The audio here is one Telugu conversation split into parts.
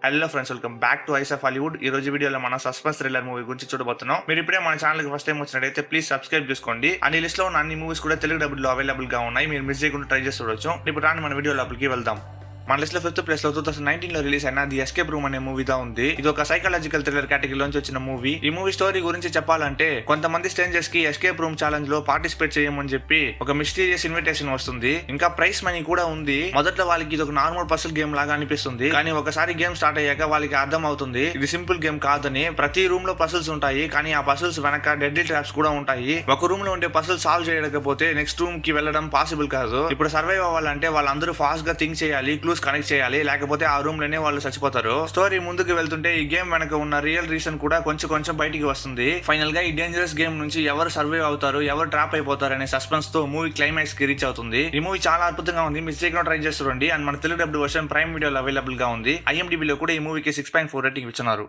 Hello friends, welcome back to eyes of Hollywood. ఈ రోజు వీడియోలో మనం సస్పెన్స్ థ్రిల్లర్ మూవీ గురించి చూడబోతున్నాం. మీరు ఇప్పుడే మన ఛానల్ కి ఫస్ట్ టైం వచ్చినట్లయితే ప్లీజ్ సబ్స్క్రైబ్ చేసుకోండి. అండ్ ఈ లిస్ట్ లో ఉన్న అన్ని మూవీస్ కూడా తెలుగు డబ్బుల్లో లో అవైలబుల్ గా ఉన్నాయి. మీరు మిస్ చేయకుండా ట్రై చేసి చూడొచ్చు. ఇప్పుడు రాని మన వీడియో లోపలికి వెళ్దాం. మన లిస్ట్ లో ఫిఫ్త్ ప్లేస్ లో 2019 లో రిలీజ్ అయిన ది ఎస్కేప్ రూమ్ అనే మూవీ దా ఉంది. ఇది ఒక సైకలాజికల్ థ్రిల్లర్ కేటగిరీ నుంచి వచ్చిన మూవీ. ఈ మూవీ స్టోరీ గురించి చెప్పాలంటే, కొంతమంది స్ట్రేంజర్స్ కి ఎస్కేప్ రూమ్ ఛాలెంజ్ లో పార్టిసిపేట్ చేయమని చెప్పి ఒక మిస్టీరియస్ ఇన్విటేషన్ వస్తుంది. ఇంకా ప్రైస్ మనీ కూడా ఉంది. మొదట్లో వాళ్ళకి ఇది ఒక నార్మల్ పజిల్ గేమ్ లాగా అనిపిస్తుంది, కానీ ఒకసారి గేమ్ స్టార్ట్ అయ్యాక వాళ్ళకి అర్థం అవుతుంది ఇది సింపుల్ గేమ్ కాదని. ప్రతి రూమ్ లో పజిల్స్ ఉంటాయి, కానీ ఆ పజిల్స్ వెనక డెడ్లీ ట్రాప్స్ కూడా ఉంటాయి. ఒక రూమ్ లో ఉండే పజిల్ సాల్వ్ చేయకపోతే నెక్స్ట్ రూమ్ కి వెళ్ళడం పాసిబుల్ కాదు. ఇప్పుడు సర్వైవ్ అవ్వాలంటే వాళ్ళందరూ ఫాస్ట్ గా థింక్ చేయాలి, క్లూస్ కనెక్ట్ చేయాలి, లేకపోతే ఆ రూమ్ లోనే వాళ్ళు చచ్చిపోతారు. స్టోరీ ముందుకు వెళ్తుంటే ఈ గేమ్ వెనక ఉన్న రియల్ రీజన్ కూడా కొంచెం బయటికి వస్తుంది. ఫైనల్ గా ఈ డేంజరస్ గేమ్ నుంచి ఎవరు సర్వైవ్ అవుతారు, ఎవరు ట్రాప్ అయిపోతారు అనే సస్పెన్స్ తో మూవీ క్లైమాక్స్ కి రీచ్ అవుతుంది. ఈ మూవీ చాలా అద్భుతంగా ఉంది, మిస్ చేయకుండా ట్రై చేసి చూడండి. అండ్ మన తెలుగు డబ్బు వర్షన్ ప్రైమ్ వీడియోలో అవైలబుల్ గా ఉంది. IMDb లో కూడా ఈ మూవీకి 6.4 రేటింగ్ ఇచ్చినారు.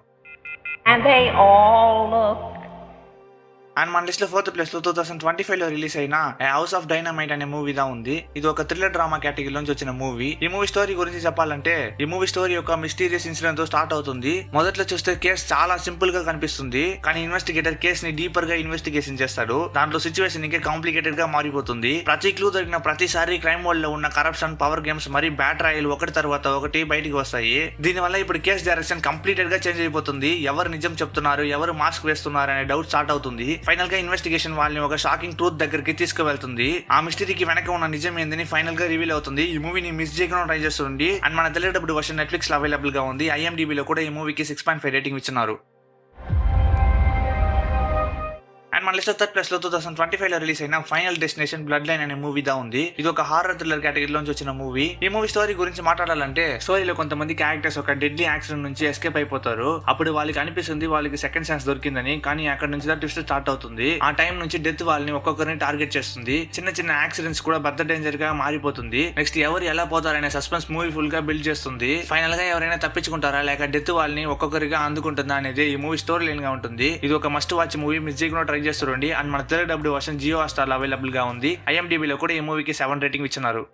అండ్ మన లిస్ట్ లో ఫోర్త్ ప్లేస్ లో 2025 లో రిలీజ్ అయిన హౌస్ ఆఫ్ డైనమైట్ అనే మూవీ దా ఉంది. ఇది ఒక థ్రిల్లర్ డ్రామా కేటగిరీ నుంచి వచ్చిన మూవీ. ఈ మూవీ స్టోరీ గురించి చెప్పాలంటే, ఈ మూవీ స్టోరీ ఒక మిస్టీరియస్ ఇన్సిడెంట్ తో స్టార్ట్ అవుతుంది. మొదట్లో చూస్తే కేసు చాలా సింపుల్ గా కనిపిస్తుంది, కానీ ఇన్వెస్టిగేటర్ కేస్ ని డీపర్ గా ఇన్వెస్టిగేషన్ చేస్తాడు. దాంట్లో సిచ్యువేషన్ ఇంకా కాంప్లికేటెడ్ గా మారిపోతుంది. ప్రతి క్లూ దొరికిన ప్రతిసారి క్రైమ్ వరల్డ్ లో ఉన్న కరప్షన్, పవర్ గేమ్స్ మరి బ్యాట్ రాయల్ ఒకటి తర్వాత ఒకటి బయటికి వస్తాయి. దీనివల్ల ఇప్పుడు కేసు డైరెక్షన్ కంప్లీటెడ్ గా చేంజ్ అయిపోతుంది. ఎవరు నిజం చెప్తున్నారు, ఎవరు మాస్క్ వేస్తున్నారు అనే డౌట్ స్టార్ట్ అవుతుంది. ఫైనల్ గా ఇన్వెస్టిగేషన్ వాళ్ళని ఒక షాకింగ్ ట్రూత్ దగ్గరికి తీసుకువెళ్తుంది. ఆ మిస్టరీకి వెనక ఉన్న నిజం ఏందని ఫైనల్ గా రివీల్ అవుతుంది. ఈ మూవీని మిస్ చేయకుండా ట్రై చేస్తుంది. అండ్ మన తెలుగు డబ్బుడ్ వర్షన్ నెట్ఫ్లిక్స్ లో అవైలబుల్ గా ఉంది. IMDb లో కూడా ఈ మూవీకి 6.5 రేటింగ్ ఇచ్చినారు. అండ్ మన లిస్ట్ థర్డ్ ప్లేస్ లో 2025 లో రిలీజ్ అయిన ఫైనల్ డెస్టినేషన్ బ్లడ్ లైన్ అనే మూవీ దా ఉంది. ఇది ఒక హారర్ థ్రిల్లర్ కేటగిరీ నుంచి వచ్చిన మూవీ. ఈ మూవీ స్టోరీ గురించి మాట్లాడాలంటే, స్టోరీలో కొంతమంది క్యారెక్టర్స్ ఒక డెడ్లీ యాక్సిడెంట్ నుంచి ఎస్కేప్ అయిపోతారు. అప్పుడు వాళ్ళకి అనిపిస్తుంది వాళ్ళకి సెకండ్ ఛాన్స్ దొరికిందని, కానీ అక్కడ నుంచి ట్విస్ట్ స్టార్ట్ అవుతుంది. ఆ టైం నుంచి డెత్ వాళ్ళని ఒక్కొక్కరిని టార్గెట్ చేస్తుంది. చిన్న యాక్సిడెంట్స్ కూడా పెద్ద డేంజర్ గా మారిపోతుంది. నెక్స్ట్ ఎవరు ఎలా పోతారనే సస్పెన్స్ మూవీ ఫుల్ గా బిల్డ్ చేస్తుంది. ఫైనల్ గా ఎవరైనా తప్పించుకుంటారా లేక డెత్ వాళ్ళని ఒక్కొక్కరిగా అందుకుంటుందా అనేది ఈ మూవీ స్టోరీ లైన్ గా ఉంటుంది. ఇది ఒక మస్ట్ వాచ్ మూవీ, మిస్ చేయకుండా ట్రై చేస్తుంది. అండ్ మన Telugu dubbed version Jio Hotstar లో అవైలబుల్ గా ఉంది. IMDb లో కూడా ఈ మూవీకి 7 రేటింగ్ ఇచ్చినారు.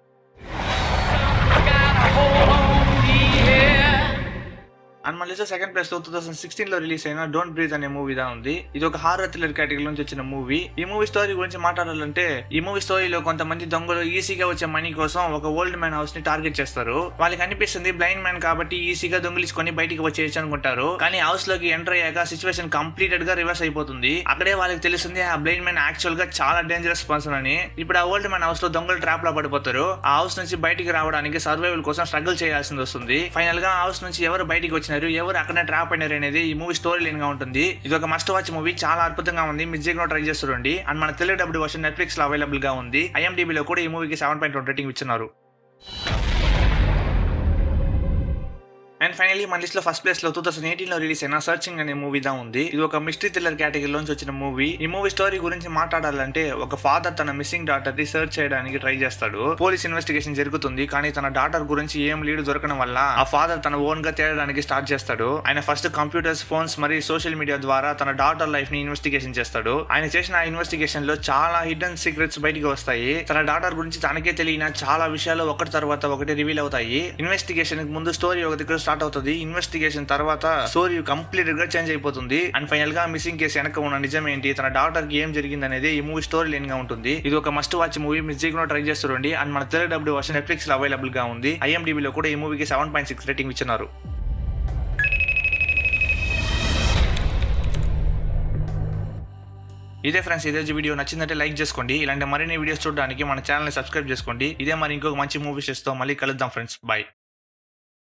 అండ్ మన లిస్ట్ సెకండ్ ప్లేస్ లో 2016 లో రిలీజ్ అయిన డోంట్ బ్రీత్ అనే మూవీ దా ఉంది. ఇది ఒక హారర్ థ్రిల్లర్ కేటగిరీ నుంచి వచ్చిన మూవీ. ఈ మూవీ స్టోరీ గురించి మాట్లాడాలంటే, ఈ మూవీ స్టోరీలో కొంతమంది దొంగలు ఈజీగా వచ్చే మనీ కోసం ఒక ఓల్డ్ మ్యాన్ హౌస్ ని టార్గెట్ చేస్తారు. వాళ్ళకి అనిపిస్తుంది బ్లైండ్ మ్యాన్ కాబట్టి ఈజీగా దొంగిలించుకొని బయటికి వచ్చేయచ్చు అనుకుంటారు. కానీ హౌస్ లోకి ఎంటర్ అయ్యాక సిచ్యువేషన్ కంప్లీటెడ్ గా రివర్స్ అయిపోతుంది. అక్కడే వాళ్ళకి తెలుస్తుంది ఆ బ్లైండ్ మ్యాన్ యాక్చువల్ గా చాలా డేంజరస్ పర్సన్ అని. ఇప్పుడు ఆ ఓల్డ్ మ్యాన్ హౌస్ లో దొంగలు ట్రాప్ లో పడిపోతారు. ఆ హౌస్ నుంచి బయటికి రావడానికి సర్వైవల్ కోసం స్ట్రగుల్ చేయాల్సి వస్తుంది. ఫైనల్ గా హౌస్ నుంచి ఎవరు బయటికి వచ్చినారు, ఎవరు అక్కడ ట్రాప్ అయినారు అనేది ఈ మూవీ స్టోరీ లైన్ గా ఉంటుంది. ఇది ఒక మస్ట్ వాచ్ మూవీ, చాలా అద్భుతంగా ఉంది, మిస్ చేయకుండా ట్రై చేస్తుండండి. అండ్ మన తెలుగు డబ్బుడ్ వర్షన్ నెట్ఫ్లిక్స్ లో అవైలబుల్ గా ఉంది. IMDb లో కూడా ఈ మూవీకి 7.1 రేటింగ్ ఇచ్చినారు. అండ్ ఫైనల్లీ మన లిస్ట్ లో ఫస్ట్ ప్లేస్ లో 2018 లో రిలీజ్ అయిన సర్చింగ్ అనే మూవీ దా ఉంది. ఇది ఒక మిస్టరీ థ్రిల్లర్ కేటగిరీ నుంచి వచ్చిన మూవీ. ఈ మూవీ స్టోరీ గురించి మాట్లాడాలంటే, ఒక ఫాదర్ తన మిస్సింగ్ డాటర్ ని సర్చ్ చేయడానికి ట్రై చేస్తాడు. పోలీస్ ఇన్వెస్టిగేషన్ జరుగుతుంది, కానీ తన డాటర్ గురించి ఏం లీడ్ దొరకడం వల్ల ఆ ఫాదర్ తన ఓన్ గా తేయడానికి స్టార్ట్ చేస్తాడు. ఆయన ఫస్ట్ కంప్యూటర్స్, ఫోన్స్ మరియు సోషల్ మీడియా ద్వారా తన డాటర్ లైఫ్ ని ఇన్వెస్టిగేషన్ చేస్తాడు. ఆయన చేసిన ఆ ఇన్వెస్టిగేషన్ లో చాలా హిడెన్ సీక్రెట్స్ బయటికి వస్తాయి. తన డాటర్ గురించి తనకే తెలియని చాలా విషయాలు ఒకటి తర్వాత ఒకటి రివీల్ అవుతాయి. ఇన్వెస్టిగేషన్ ముందు స్టోరీ ఒక దగ్గర స్టార్ట్ అవుతుంది. ఇన్వెస్టిగేషన్ తర్వాత స్టోరీ కంప్లీట్ గా చేంజ్ అయిపోతుంది. అండ్ ఫైనల్ గా మిస్సింగ్ కేసు వెనక ఉన్న నిజం ఏంటి, తన డాటర్ కి ఏం జరిగింది అనేది ఈ మూవీ స్టోరీ లైన్ గా ఉంటుంది. ఇది ఒక మస్ట్ వాచ్ మూవీ, మిస్ చేయకుండా ట్రై చేస్తుండండి. అండ్ మన తెలుగు డబ్బుడ్ వర్షన్ నెట్ఫ్లిక్స్ లో అవైలబుల్ గా ఉంది. IMDb లో కూడా ఈ మూవీకి 7.6 రేటింగ్ ఇచ్చినారు. ఇదే ఫ్రెండ్స్, ఇదే వీడియో నచ్చిందంటే లైక్ చేసుకోండి. ఇలాంటి మరిన్ని వీడియోస్ చూడడానికి మన ఛానల్ ని సబ్స్క్రైబ్ చేసుకోండి. ఇదే మరి ఇంకొక మంచి మూవీస్ తో మళ్ళీ కలుద్దాం ఫ్రెండ్స్. బై.